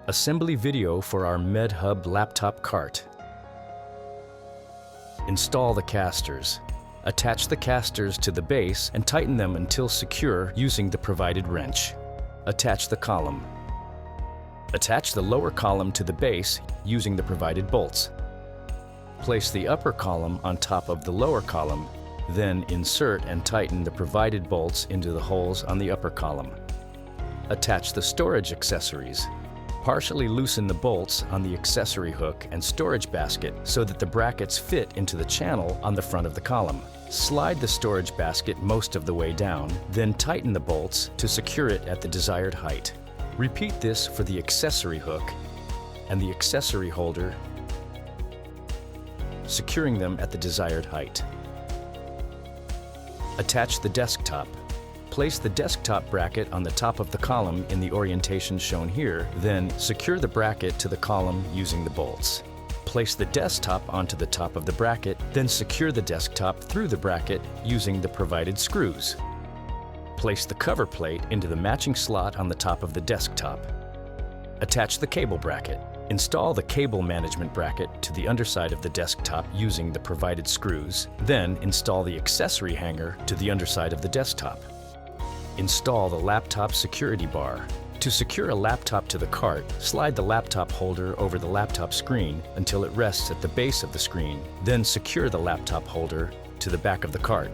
Assembly video for our MedHub laptop cart. Install the casters. Attach the casters to the base and tighten them until secure using the provided wrench. Attach the column. Attach the lower column to the base using the provided bolts. Place the upper column on top of the lower column, then insert and tighten the provided bolts into the holes on the upper column. Attach the storage accessories. Partially loosen the bolts on the accessory hook and storage basket so that the brackets fit into the channel on the front of the column. Slide the storage basket most of the way down, then tighten the bolts to secure it at the desired height. Repeat this for the accessory hook and the accessory holder, securing them at the desired height. Attach the desktop. Place the desktop bracket on the top of the column in the orientation shown here, then secure the bracket to the column using the bolts. Place the desktop onto the top of the bracket, then secure the desktop through the bracket using the provided screws. Place the cover plate into the matching slot on the top of the desktop. Attach the cable bracket. Install the cable management bracket to the underside of the desktop using the provided screws, then install the accessory hanger to the underside of the desktop. Install the laptop security bar. To secure a laptop to the cart, slide the laptop holder over the laptop screen until it rests at the base of the screen, then secure the laptop holder to the back of the cart.